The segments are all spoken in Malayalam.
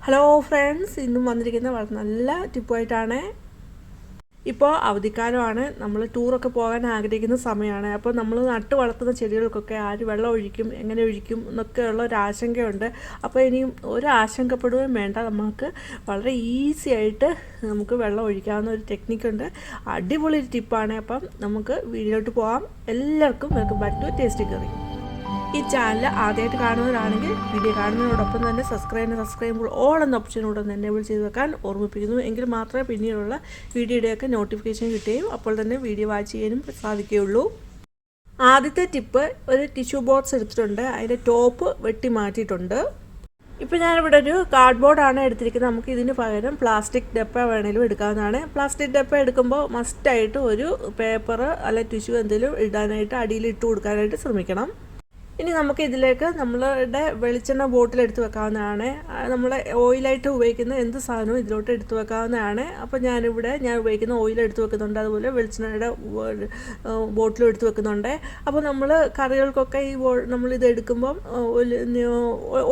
ഹലോ ഫ്രണ്ട്സ്, ഇന്നും വന്നിരിക്കുന്ന വളരെ നല്ല ടിപ്പായിട്ടാണ്. ഇപ്പോൾ അവധിക്കാലമാണ്, നമ്മൾ ടൂറൊക്കെ പോകാൻ ആഗ്രഹിക്കുന്ന സമയമാണ്. അപ്പോൾ നമ്മൾ നട്ട് വളർത്തുന്ന ചെടികൾക്കൊക്കെ ആര് വെള്ളം ഒഴിക്കും, എങ്ങനെ ഒഴിക്കും എന്നൊക്കെയുള്ള ഒരു ആശങ്കയുണ്ട്. അപ്പോൾ ഇനിയും ഒരു ആശങ്കപ്പെടുകയും വേണ്ട, നമുക്ക് വളരെ ഈസി ആയിട്ട് നമുക്ക് വെള്ളം ഒഴിക്കാവുന്ന ഒരു ടെക്നിക്കുണ്ട്. അടിപൊളി ഒരു ടിപ്പാണ്. അപ്പം നമുക്ക് വീഡിയോയിലോട്ട് പോകാം. എല്ലാവർക്കും welcome back to tasty curry. ഈ ചാനൽ ആദ്യമായിട്ട് കാണുന്നവരാണെങ്കിൽ വീഡിയോ കാണുന്നതിനോടൊപ്പം തന്നെ സബ്സ്ക്രൈബ് ഓൾ എന്ന ഓപ്ഷനോട് ഒന്ന് എനേബിൾ ചെയ്ത് വെക്കാൻ ഓർമ്മിപ്പിക്കുന്നു. എങ്കിൽ മാത്രമേ പിന്നീടുള്ള വീഡിയോയുടെയൊക്കെ നോട്ടിഫിക്കേഷൻ കിട്ടുകയും അപ്പോൾ തന്നെ വീഡിയോ വാച്ച് ചെയ്യാനും സാധിക്കുകയുള്ളൂ. ആദ്യത്തെ ടിപ്പ്, ഒരു ടിഷ്യൂ ബോക്സ് എടുത്തിട്ടുണ്ട്, അതിൻ്റെ ടോപ്പ് വെട്ടി മാറ്റിയിട്ടുണ്ട്. ഇപ്പോൾ ഞാനിവിടെ ഒരു കാർഡ്ബോർഡാണ് എടുത്തിരിക്കുന്നത്. നമുക്ക് ഇതിന് പകരം പ്ലാസ്റ്റിക് ഡപ്പ വേണമെങ്കിലും എടുക്കാവുന്നതാണ്. പ്ലാസ്റ്റിക് ഡപ്പ എടുക്കുമ്പോൾ മസ്റ്റായിട്ട് ഒരു പേപ്പർ അല്ല ടിഷ്യൂ എന്തെങ്കിലും ഇടാനായിട്ട് അടിയിൽ ഇട്ട് കൊടുക്കാനായിട്ട് ശ്രമിക്കണം. ഇനി നമുക്ക് ഇതിലേക്ക് നമ്മളുടെ വെളിച്ചെണ്ണ ബോട്ടിൽ എടുത്ത് വെക്കാവുന്നതാണ്. നമ്മൾ ഓയിലായിട്ട് ഉപയോഗിക്കുന്ന എന്ത് സാധനവും ഇതിലോട്ട് എടുത്ത് വെക്കാവുന്നതാണ്. അപ്പോൾ ഞാൻ ഉപയോഗിക്കുന്ന ഓയിൽ എടുത്ത് വെക്കുന്നുണ്ട്, അതുപോലെ വെളിച്ചെണ്ണയുടെ ബോട്ടിലും എടുത്ത് വെക്കുന്നുണ്ട്. അപ്പോൾ നമ്മൾ കറികൾക്കൊക്കെ നമ്മളിത് എടുക്കുമ്പം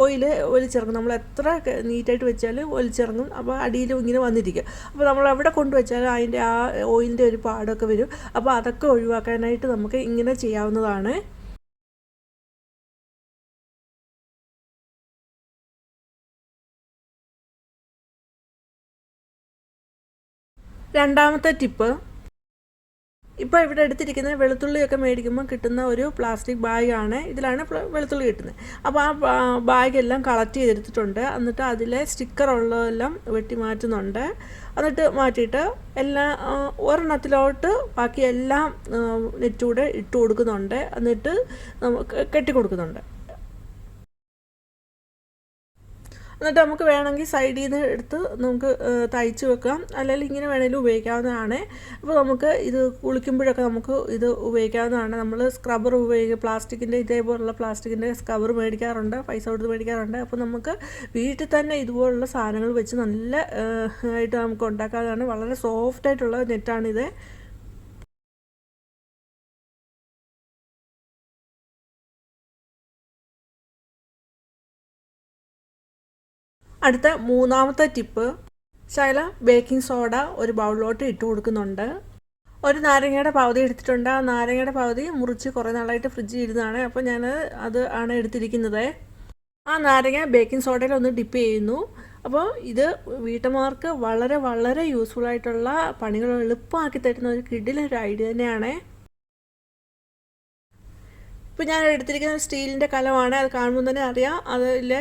ഓയിൽ ഒലിച്ചിറങ്ങും. നമ്മൾ എത്ര നീറ്റായിട്ട് വെച്ചാലും ഒലിച്ചിറങ്ങും. അപ്പോൾ അടിയിലും ഇങ്ങനെ വന്നിരിക്കും. അപ്പോൾ നമ്മൾ എവിടെ കൊണ്ടുവച്ചാലും അതിൻ്റെ ആ ഓയിലിൻ്റെ ഒരു പാടൊക്കെ വരും. അപ്പോൾ അതൊക്കെ ഒഴിവാക്കാനായിട്ട് നമുക്ക് ഇങ്ങനെ ചെയ്യാവുന്നതാണ്. രണ്ടാമത്തെ ടിപ്പ്, ഇപ്പോൾ ഇവിടെ എടുത്തിരിക്കുന്ന വെളുത്തുള്ളിയൊക്കെ മേടിക്കുമ്പോൾ കിട്ടുന്ന ഒരു പ്ലാസ്റ്റിക് ബാഗാണ്. ഇതിലാണ് വെളുത്തുള്ളി കിട്ടുന്നത്. അപ്പോൾ ആ ബാഗെല്ലാം കളക്ട് ചെയ്തെടുത്തിട്ടുണ്ട്. എന്നിട്ട് അതിലെ സ്റ്റിക്കറുള്ളതെല്ലാം വെട്ടി മാറ്റുന്നുണ്ട്. എന്നിട്ട് മാറ്റിയിട്ട് എല്ലാം ഒരെണ്ണത്തിലോട്ട് ബാക്കി എല്ലാം നെറ്റൂടെ ഇട്ട് കൊടുക്കുന്നുണ്ട്. എന്നിട്ട് കെട്ടി കൊടുക്കുന്നുണ്ട്. എന്നിട്ട് നമുക്ക് വേണമെങ്കിൽ സൈഡിൽ നിന്ന് എടുത്ത് നമുക്ക് തയ്ച്ച് വെക്കാം, അല്ലെങ്കിൽ ഇങ്ങനെ വേണമെങ്കിലും ഉപയോഗിക്കാവുന്നതാണ്. അപ്പോൾ നമുക്ക് ഇത് കുളിക്കുമ്പോഴൊക്കെ നമുക്ക് ഇത് ഉപയോഗിക്കാവുന്നതാണ്. നമ്മൾ സ്ക്രബ്ബർ പ്ലാസ്റ്റിക്കിൻ്റെ ഇതേപോലുള്ള പ്ലാസ്റ്റിക്കിൻ്റെ സ്ക്രബ്ബർ മേടിക്കാറുണ്ട്, പൈസ കൊടുത്ത് മേടിക്കാറുണ്ട്. അപ്പോൾ നമുക്ക് വീട്ടിൽ തന്നെ ഇതുപോലുള്ള സാധനങ്ങൾ വെച്ച് നല്ല ആയിട്ട് നമുക്ക് ഉണ്ടാക്കാവുന്നതാണ്. വളരെ സോഫ്റ്റായിട്ടുള്ള നെറ്റാണിത്. അടുത്ത മൂന്നാമത്തെ ടിപ്പ്, ശകലം ബേക്കിംഗ് സോഡ ഒരു ബൗളിലോട്ട് ഇട്ട് കൊടുക്കുന്നുണ്ട്. ഒരു നാരങ്ങയുടെ പകുതി എടുത്തിട്ടുണ്ട്. ആ നാരങ്ങയുടെ പകുതി മുറിച്ച് കുറേ നാളായിട്ട് ഫ്രിഡ്ജിൽ ഇരുന്നതാണ്. അപ്പോൾ ഞാൻ അത് ആണ് എടുത്തിരിക്കുന്നത്. ആ നാരങ്ങ ബേക്കിംഗ് സോഡയിൽ ഒന്ന് ഡിപ്പ് ചെയ്യുന്നു. അപ്പോൾ ഇത് വീട്ടമ്മമാർക്ക് വളരെ വളരെ യൂസ്ഫുൾ ആയിട്ടുള്ള പണികൾ എളുപ്പമാക്കി തരുന്ന ഒരു കിടിലൊരു ഐഡിയ തന്നെയാണ്. ഇപ്പോൾ ഞാൻ എടുത്തിരിക്കുന്ന സ്റ്റീലിൻ്റെ കലമാണ്. അത് കാണുമ്പോൾ തന്നെ അറിയാം, അതിലെ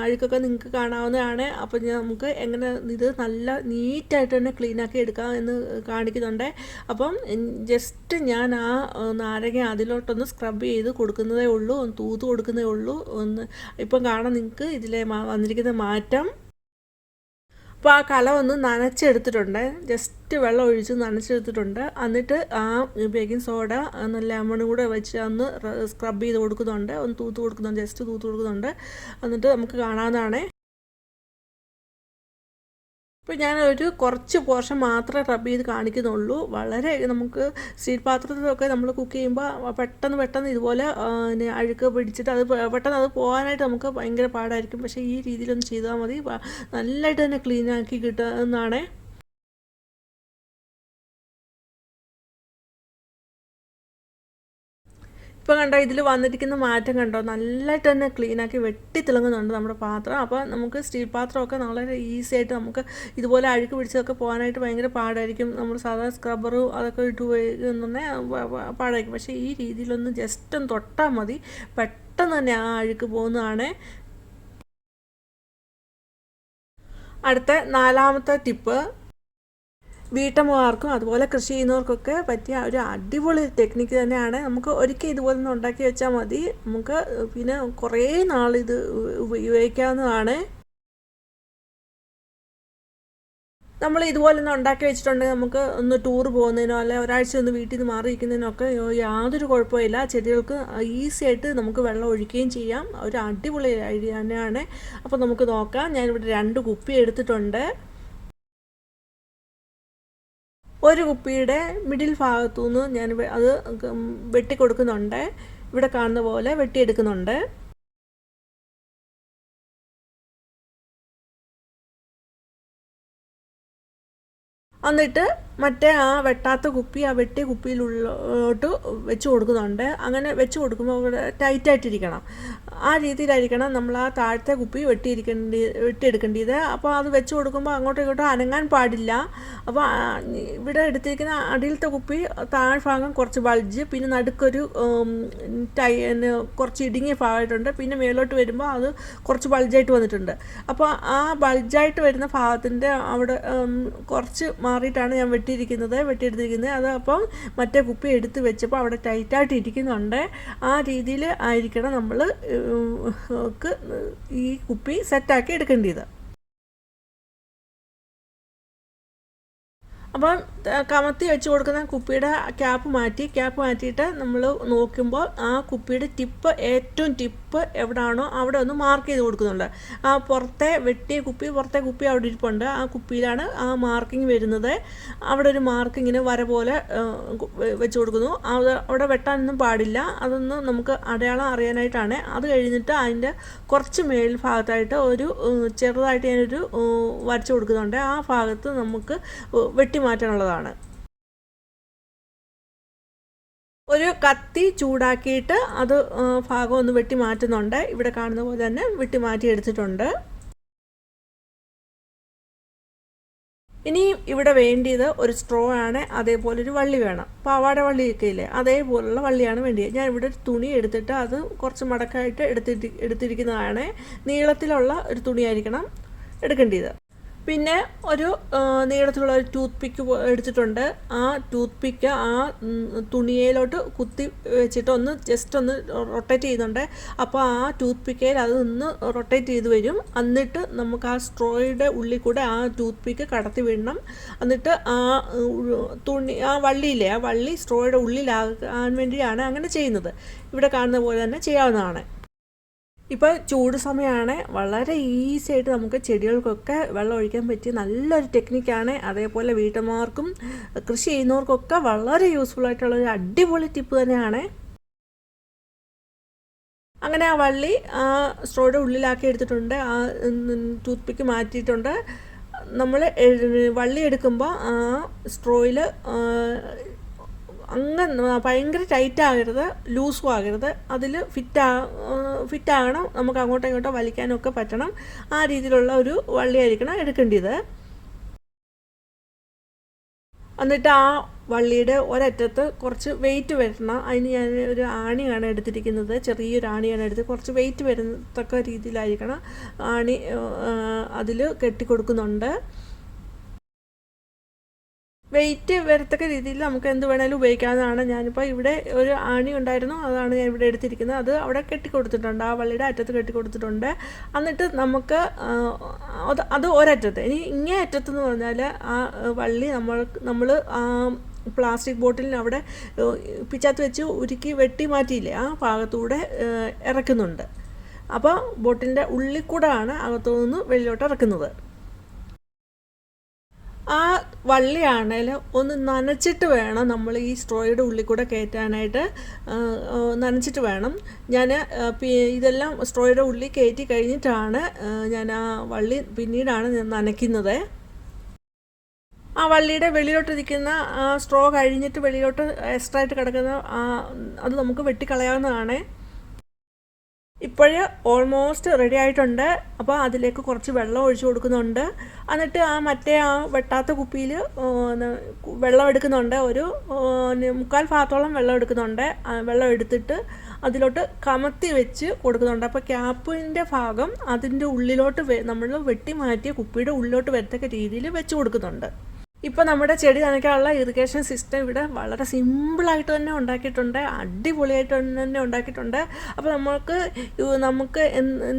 അഴുക്കൊക്കെ നിങ്ങൾക്ക് കാണാവുന്നതാണ്. അപ്പോൾ നമുക്ക് എങ്ങനെ ഇത് നല്ല നീറ്റായിട്ട് തന്നെ ക്ലീനാക്കി എടുക്കാം എന്ന് കാണിക്കുന്നുണ്ട്. അപ്പം ജസ്റ്റ് ഞാൻ ആ നാരങ്ങ അതിലോട്ടൊന്ന് സ്ക്രബ് ചെയ്ത് കൊടുക്കുന്നതേ ഉള്ളൂ, ഒന്ന് തൂത്ത് കൊടുക്കുന്നതേ ഉള്ളൂ. ഇപ്പം കാണാം നിങ്ങൾക്ക് ഇതിലെ വന്നിരിക്കുന്ന മാറ്റം. അപ്പോൾ ആ കല ഒന്ന് നനച്ചെടുത്തിട്ടുണ്ട്, ജസ്റ്റ് വെള്ളം ഒഴിച്ച് നനച്ചെടുത്തിട്ടുണ്ട്. എന്നിട്ട് ആ ബേക്കിംഗ് സോഡ ലെമണും കൂടെ വെച്ച് ഒന്ന് സ്ക്രബ് ചെയ്ത് കൊടുക്കുന്നുണ്ട്, ഒന്ന് തൂത്ത് കൊടുക്കുന്നുണ്ട്, ജസ്റ്റ് തൂത്ത് കൊടുക്കുന്നുണ്ട്. എന്നിട്ട് നമുക്ക് കാണാവുന്നതാണ്. ഇപ്പോൾ ഞാനൊരു കുറച്ച് പോർഷൻ മാത്രമേ റബ്ബ് ചെയ്ത് കാണിക്കുന്നുള്ളൂ. വളരെ നമുക്ക് സ്റ്റീൽ പാത്രത്തിലൊക്കെ നമ്മൾ കുക്ക് ചെയ്യുമ്പോൾ പെട്ടെന്ന് ഇതുപോലെ അഴുക്ക് പിടിച്ചിട്ട് അത് പെട്ടെന്ന് അത് പോകാനായിട്ട് നമുക്ക് ഭയങ്കര പാടായിരിക്കും. പക്ഷേ ഈ രീതിയിലൊന്ന് ചെയ്താൽ മതി, നല്ലതായിട്ട് തന്നെ ക്ലീനാക്കി കിട്ടുന്നതാണ്. ഇപ്പോൾ കണ്ടോ, ഇതിൽ വന്നിരിക്കുന്ന മാറ്റം കണ്ടോ, നല്ലതായിട്ട് തന്നെ ക്ലീനാക്കി വെട്ടി തിളങ്ങുന്നുണ്ട് നമ്മുടെ പാത്രം. അപ്പോൾ നമുക്ക് സ്റ്റീൽ പാത്രമൊക്കെ വളരെ ഈസി ആയിട്ട് നമുക്ക് ഇതുപോലെ അഴുക്ക് പിടിച്ചതൊക്കെ പോകാനായിട്ട് ഭയങ്കര പാടായിരിക്കും. നമ്മൾ സാധാരണ സ്ക്രബ്ബറും അതൊക്കെ ഇട്ട് ഉപയോഗിക്കുന്ന പാടായിരിക്കും. പക്ഷേ ഈ രീതിയിലൊന്ന് ജസ്റ്റ് ഒന്ന് തൊട്ടാൽ മതി, പെട്ടെന്ന് തന്നെ ആ അഴുക്ക് പോകുന്നതാണ്. അടുത്ത നാലാമത്തെ ടിപ്പ്, വീട്ടമ്മമാർക്കും അതുപോലെ കൃഷി ചെയ്യുന്നവർക്കൊക്കെ പറ്റിയ ഒരു അടിപൊളി ടെക്നിക്ക് തന്നെയാണ്. നമുക്ക് ഒരിക്കൽ ഇതുപോലെ ഒന്ന് ഉണ്ടാക്കി വെച്ചാൽ മതി, നമുക്ക് പിന്നെ കുറേ നാളിത് ഉപയോഗിക്കാവുന്നതാണ്. നമ്മൾ ഇതുപോലെ ഒന്ന് ഉണ്ടാക്കി വെച്ചിട്ടുണ്ടെങ്കിൽ നമുക്ക് ഒന്ന് ടൂർ പോകുന്നതിനോ അല്ലെ ഒരാഴ്ച ഒന്ന് വീട്ടിൽ നിന്ന് മാറിയിരിക്കുന്നതിനോ ഒക്കെ യാതൊരു കുഴപ്പമില്ല. ചെടികൾക്ക് ഈസി ആയിട്ട് നമുക്ക് വെള്ളം ഒഴിക്കുകയും ചെയ്യാം. ഒരു അടിപൊളി ഐഡിയ തന്നെയാണ്. അപ്പോൾ നമുക്ക് നോക്കാം. ഞാനിവിടെ 2 കുപ്പി എടുത്തിട്ടുണ്ട്. ഒരു കുപ്പിയുടെ മിഡിൽ ഭാഗത്തുനിന്ന് ഞാൻ അത് വെട്ടിക്കൊടുക്കുന്നുണ്ട്. ഇവിടെ കാണുന്ന പോലെ വെട്ടിയെടുക്കുന്നുണ്ട്. എന്നിട്ട് മറ്റേ ആ വെട്ടാത്ത കുപ്പി ആ വെട്ടിയ കുപ്പിയിലുള്ളോട്ട് വെച്ച് കൊടുക്കുന്നുണ്ട്. അങ്ങനെ വെച്ച് കൊടുക്കുമ്പോൾ അവിടെ ടൈറ്റായിട്ടിരിക്കണം. ആ രീതിയിലായിരിക്കണം നമ്മൾ ആ താഴത്തെ കുപ്പി വെട്ടിയെടുക്കേണ്ടത്. അപ്പോൾ അത് വെച്ച് കൊടുക്കുമ്പോൾ അങ്ങോട്ടും ഇങ്ങോട്ടും അനങ്ങാൻ പാടില്ല. അപ്പോൾ ഇവിടെ എടുത്തിരിക്കുന്ന അടിയിലത്തെ കുപ്പി താഴ്ഭാഗം കുറച്ച് ബൾജ്, പിന്നെ നടുക്കൊരു കുറച്ച് ഇടുങ്ങിയ ഭാഗമായിട്ടുണ്ട്, പിന്നെ മേലോട്ട് വരുമ്പോൾ അത് കുറച്ച് ബൾജായിട്ട് വന്നിട്ടുണ്ട്. അപ്പോൾ ആ ബൾജായിട്ട് വരുന്ന ഭാഗത്തിൻ്റെ അവിടെ കുറച്ച് മാറിയിട്ടാണ് ഞാൻ വെട്ടിയെടുത്തിരിക്കുന്നത്. അത് അപ്പം മറ്റേ കുപ്പി എടുത്ത് വെച്ചപ്പോൾ അവിടെ ടൈറ്റായിട്ട് ഇരിക്കുന്നുണ്ട്. ആ രീതിയിൽ ആയിരിക്കണം നമ്മൾ ഈ കുപ്പി സെറ്റാക്കി എടുക്കേണ്ടത്. അപ്പം കമത്തി വെച്ച് കൊടുക്കുന്ന കുപ്പിയുടെ ക്യാപ്പ് മാറ്റിയിട്ട് നമ്മൾ നോക്കുമ്പോൾ ആ കുപ്പിയുടെ ഏറ്റവും ടിപ്പ് എവിടെയാണോ അവിടെ ഒന്ന് മാർക്ക് ചെയ്ത് കൊടുക്കുന്നുണ്ട്. ആ പുറത്തെ കുപ്പി അവിടെ ഇരിപ്പുണ്ട്. ആ കുപ്പിയിലാണ് ആ മാർക്കിങ് വരുന്നത്. അവിടെ ഒരു മാർക്കിങ്ങിന് വര പോലെ വെച്ച് കൊടുക്കുന്നു. അവിടെ വെട്ടാനൊന്നും പാടില്ല. അതൊന്നും നമുക്ക് അടയാളം അറിയാനായിട്ടാണ്. അത് കഴിഞ്ഞിട്ട് അതിൻ്റെ കുറച്ച് മേൽ ഭാഗത്തായിട്ട് ഒരു ചെറുതായിട്ട് ഞാനൊരു വരച്ച് കൊടുക്കുന്നുണ്ട്. ആ ഭാഗത്ത് നമുക്ക് വെട്ടി മാറ്റാനുള്ളതാണ്. ഒരു കത്തി ചൂടാക്കിയിട്ട് അത് ഭാഗം ഒന്ന് വെട്ടി മാറ്റുന്നുണ്ട്. ഇവിടെ കാണുന്ന പോലെ തന്നെ വെട്ടി മാറ്റി എടുത്തിട്ടുണ്ട്. ഇനി ഇവിടെ വേണ്ടിയത് ഒരു സ്ട്രോ ആണ്. അതേപോലെ ഒരു വള്ളി വേണം. പാവാട വള്ളിയൊക്കെ ഇല്ലേ, അതേപോലുള്ള വള്ളിയാണ് വേണ്ടിയത്. ഞാൻ ഇവിടെ ഒരു തുണി എടുത്തിട്ട് അത് കുറച്ച് മടക്കായിട്ട് എടുത്തിരിക്കുന്നതാണ്. നീളത്തിലുള്ള ഒരു തുണിയായിരിക്കണം എടുക്കേണ്ടത്. പിന്നെ ഒരു നീളത്തിലുള്ള ഒരു ടൂത്ത് പിക്ക് എടുത്തിട്ടുണ്ട്. ആ ടൂത്ത് പിക്ക് ആ തുണിയിലോട്ട് കുത്തി വെച്ചിട്ട് ജസ്റ്റ് ഒന്ന് റൊട്ടേറ്റ് ചെയ്യുന്നുണ്ട്. അപ്പോൾ ആ ടൂത്ത് പിക്കയിൽ അതൊന്ന് റൊട്ടേറ്റ് ചെയ്ത് വരും. എന്നിട്ട് നമുക്ക് ആ സ്ട്രോയുടെ ഉള്ളിൽ കൂടെ ആ ടൂത്ത് പിക്ക് കടത്തി വിടണം. എന്നിട്ട് ആ വള്ളിയില്ലേ, ആ വള്ളി സ്ട്രോയുടെ ഉള്ളിലാകാൻ വേണ്ടിയാണ് അങ്ങനെ ചെയ്യുന്നത്. ഇവിടെ കാണുന്ന പോലെ തന്നെ ചെയ്യാവുന്നതാണ്. ഇപ്പോൾ ചൂട് സമയമാണ്. വളരെ ഈസി ആയിട്ട് നമുക്ക് ചെടികൾക്കൊക്കെ വെള്ളം ഒഴിക്കാൻ പറ്റിയ നല്ലൊരു ടെക്നിക്കാണ്. അതേപോലെ വീട്ടമ്മമാർക്കും കൃഷി ചെയ്യുന്നവർക്കൊക്കെ വളരെ യൂസ്ഫുൾ ആയിട്ടുള്ളൊരു അടിപൊളി ടിപ്പ് തന്നെയാണ്. അങ്ങനെ ആ വള്ളി ആ സ്ട്രോയുടെ ഉള്ളിലാക്കി എടുത്തിട്ടുണ്ട്. ആ ടൂത്ത് പിക്ക് മാറ്റിയിട്ടുണ്ട്. നമ്മൾ വള്ളി എടുക്കുമ്പോൾ ആ സ്ട്രോയിൽ അങ്ങനെ ഭയങ്കര ടൈറ്റ് ആകരുത്, ലൂസും ആകരുത്. അതിൽ ഫിറ്റാകണം. നമുക്ക് അങ്ങോട്ടോ ഇങ്ങോട്ടോ വലിക്കാനൊക്കെ പറ്റണം. ആ രീതിയിലുള്ള ഒരു വള്ളിയായിരിക്കണം എടുക്കേണ്ടത്. എന്നിട്ട് ആ വള്ളിയുടെ ഒരറ്റത്ത് കുറച്ച് വെയിറ്റ് വരണം. അതിന് ഞാൻ ഒരു ആണിയാണ് എടുത്തിരിക്കുന്നത്. ചെറിയൊരു ആണിയാണ് എടുത്ത് കുറച്ച് വെയിറ്റ് വരത്തക്ക രീതിയിലായിരിക്കണം ആണി അതിൽ കെട്ടിക്കൊടുക്കുന്നുണ്ട്. വെയിറ്റ് വരത്തക്ക രീതിയിൽ നമുക്ക് എന്ത് വേണേലും ഉപയോഗിക്കാവുന്നതാണ്. ഞാനിപ്പോൾ ഇവിടെ ഒരു ആണി ഉണ്ടായിരുന്നു, അതാണ് ഞാൻ ഇവിടെ എടുത്തിരിക്കുന്നത്. അത് അവിടെ കെട്ടിക്കൊടുത്തിട്ടുണ്ട്, ആ വള്ളിയുടെ അറ്റത്ത് കെട്ടിക്കൊടുത്തിട്ടുണ്ട്. എന്നിട്ട് നമുക്ക് അത് ഒരറ്റത്ത്, ഇനി ഇങ്ങേ അറ്റത്തെന്ന് പറഞ്ഞാൽ ആ വള്ളി നമ്മൾ ആ പ്ലാസ്റ്റിക് ബോട്ടിലിന് അവിടെ പിച്ചാത്ത് വെച്ച് ഉരുക്കി വെട്ടി മാറ്റിയില്ലേ, ആ ഭാഗത്തൂടെ ഇറക്കുന്നുണ്ട്. അപ്പോൾ ബോട്ടിലിൻ്റെ ഉള്ളിൽ കൂടെയാണ് അകത്തുനിന്ന് വെളിയിലോട്ട് ഇറക്കുന്നത്. ആ വള്ളിയാണെങ്കിൽ ഒന്ന് നനച്ചിട്ട് വേണം നമ്മൾ ഈ സ്ട്രോയുടെ ഉള്ളിൽ കൂടെ കയറ്റാനായിട്ട്. നനച്ചിട്ട് വേണം. ഞാൻ ഇതെല്ലാം സ്ട്രോയുടെ ഉള്ളിൽ കയറ്റി കഴിഞ്ഞിട്ടാണ് ഞാൻ ആ വള്ളി പിന്നീടാണ് ഞാൻ നനയ്ക്കുന്നത്. ആ വള്ളിയുടെ വെളിയിലോട്ടിരിക്കുന്ന സ്ട്രോ കഴിഞ്ഞിട്ട് വെളിയിലോട്ട് എക്സ്ട്രാ ആയിട്ട് കിടക്കുന്ന അത് നമുക്ക് വെട്ടിക്കളയാവുന്നതാണ്. ഇപ്പോൾ ഓൾമോസ്റ്റ് റെഡി ആയിട്ടുണ്ട്. അപ്പോൾ അതിലേക്ക് കുറച്ച് വെള്ളം ഒഴിച്ചു കൊടുക്കുന്നുണ്ട്. എന്നിട്ട് മറ്റേ വെട്ടാത്ത കുപ്പിയിൽ വെള്ളം എടുക്കുന്നുണ്ട്. ഒരു 3/4 ഭാഗത്തോളം വെള്ളം എടുക്കുന്നുണ്ട്. വെള്ളം എടുത്തിട്ട് അതിലോട്ട് കമത്തി വെച്ച് കൊടുക്കുന്നുണ്ട്. അപ്പോൾ ക്യാപ്പിൻ്റെ ഭാഗം അതിൻ്റെ ഉള്ളിലോട്ട് നമ്മൾ വെട്ടി മാറ്റിയ കുപ്പിയുടെ ഉള്ളിലോട്ട് വരത്തക്ക രീതിയിൽ വെച്ച് കൊടുക്കുന്നുണ്ട്. ഇപ്പോൾ നമ്മുടെ ചെടി നനയ്ക്കാനുള്ള ഇറിഗേഷൻ സിസ്റ്റം ഇവിടെ വളരെ സിമ്പിളായിട്ട് തന്നെ ഉണ്ടാക്കിയിട്ടുണ്ട്, അടിപൊളിയായിട്ട് തന്നെ ഉണ്ടാക്കിയിട്ടുണ്ട്. അപ്പോൾ നമുക്ക്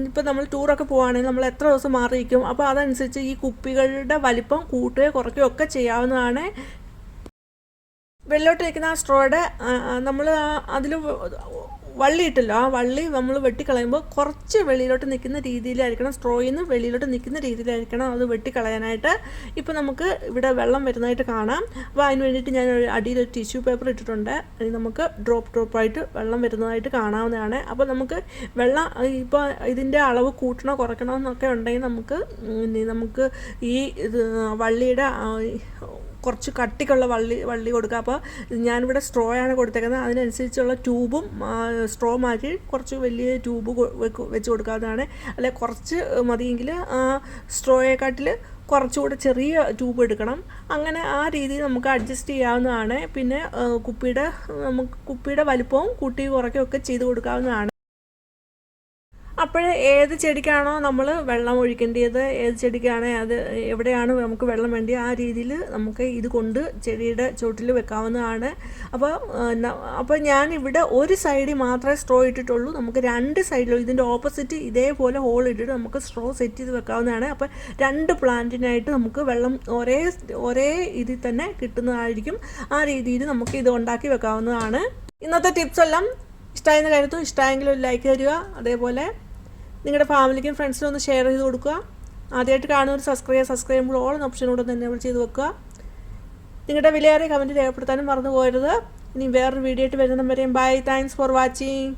ഇപ്പോൾ നമ്മൾ ടൂറൊക്കെ പോവുകയാണെങ്കിൽ നമ്മൾ എത്ര ദിവസം മാറിയിരിക്കും, അപ്പോൾ അതനുസരിച്ച് ഈ കുപ്പികളുടെ വലിപ്പം കൂട്ടുകയോ കുറയ്ക്കുകയോ ഒക്കെ ചെയ്യാവുന്നതാണ്. വെള്ളോട്ടിരിക്കുന്ന ആ സ്ട്രോയുടെ നമ്മൾ അതിൽ വള്ളി ഇട്ടല്ലോ, ആ വള്ളി നമ്മൾ വെട്ടിക്കളയുമ്പോൾ കുറച്ച് വെളിയിലോട്ട് നിൽക്കുന്ന രീതിയിലായിരിക്കണം, സ്ട്രോയിൽ നിന്ന് വെളിയിലോട്ട് നിൽക്കുന്ന രീതിയിലായിരിക്കണം അത് വെട്ടിക്കളയാനായിട്ട്. ഇപ്പോൾ നമുക്ക് ഇവിടെ വെള്ളം വരുന്നതായിട്ട് കാണാം. അപ്പോൾ അതിന് വേണ്ടിയിട്ട് ഞാൻ അടിയിലൊരു ടിഷ്യൂ പേപ്പർ ഇട്ടിട്ടുണ്ട്. നമുക്ക് ഡ്രോപ്പായിട്ട് വെള്ളം വരുന്നതായിട്ട് കാണാവുന്നതാണ്. അപ്പോൾ നമുക്ക് വെള്ളം ഇപ്പോൾ ഇതിൻ്റെ അളവ് കൂട്ടണോ കുറയ്ക്കണോ എന്നൊക്കെ ഉണ്ടെങ്കിൽ നമുക്ക് ഈ വള്ളിയുടെ കുറച്ച് കട്ടിക്കുള്ള വള്ളി കൊടുക്കുക. അപ്പോൾ ഞാനിവിടെ സ്ട്രോ ആണ് കൊടുത്തേക്കുന്നത്, അതിനനുസരിച്ചുള്ള ട്യൂബും സ്ട്രോ മാറ്റി കുറച്ച് വലിയ ട്യൂബ് വെച്ച് കൊടുക്കാവുന്നതാണ്. അല്ലെ കുറച്ച് മതിയെങ്കിൽ സ്ട്രോയെക്കാട്ടിൽ കുറച്ചുകൂടെ ചെറിയ ട്യൂബ് എടുക്കണം. അങ്ങനെ ആ രീതിയിൽ നമുക്ക് അഡ്ജസ്റ്റ് ചെയ്യാവുന്നതാണ്. പിന്നെ കുപ്പിയുടെ വലിപ്പവും കൂട്ടി കുറയ്ക്കുകയൊക്കെ ചെയ്ത് കൊടുക്കാവുന്നതാണ്. അപ്പോൾ ഏത് ചെടിക്കാണോ നമ്മൾ വെള്ളം ഒഴിക്കേണ്ടത്, ഏത് ചെടിക്കാണ് അത് എവിടെയാണ് നമുക്ക് വെള്ളം വേണ്ടത്, ആ രീതിയിൽ നമുക്ക് ഇത് കൊണ്ട് ചെടിയുടെ ചുവട്ടിൽ വെക്കാവുന്നതാണ്. അപ്പോൾ ഞാനിവിടെ ഒരു സൈഡിൽ മാത്രമേ സ്ട്രോ ഇട്ടിട്ടുള്ളൂ. നമുക്ക് രണ്ട് സൈഡിലും ഇതിൻ്റെ ഓപ്പോസിറ്റ് ഇതേപോലെ ഹോൾ ഇട്ടിട്ട് നമുക്ക് സ്ട്രോ സെറ്റ് ചെയ്ത് വെക്കാവുന്നതാണ്. അപ്പോൾ രണ്ട് പ്ലാന്റിനായിട്ട് നമുക്ക് വെള്ളം ഒരേ ഇതിൽ തന്നെ കിട്ടുന്നതായിരിക്കും. ആ രീതിയിൽ നമുക്ക് ഇത് ഉണ്ടാക്കി വെക്കാവുന്നതാണ്. ഇന്നത്തെ ടിപ്സ് എല്ലാം ഇഷ്ടമായെന്ന് കരുതുന്നു. ഇഷ്ടമായെങ്കിൽ ഒരു ലൈക്ക് തരിക. അതേപോലെ നിങ്ങളുടെ ഫാമിലിക്കും ഫ്രണ്ട്സിനും ഒന്ന് ഷെയർ ചെയ്ത് കൊടുക്കുക. ആദ്യമായിട്ട് കാണുന്നവർ സബ്സ്ക്രൈബ് ചെയ്യുമ്പോൾ ഓൾ എന്ന ഓപ്ഷനോട് തന്നെ ചെയ്ത് വെക്കുക. നിങ്ങളുടെ വിലയേറിയ കമൻറ്റ് രേഖപ്പെടുത്താനും മറന്നു പോകരുത്. ഇനി വേറൊരു വീഡിയോ ആയിട്ട് വരുന്നവരെയും ബൈ. Thanks for watching.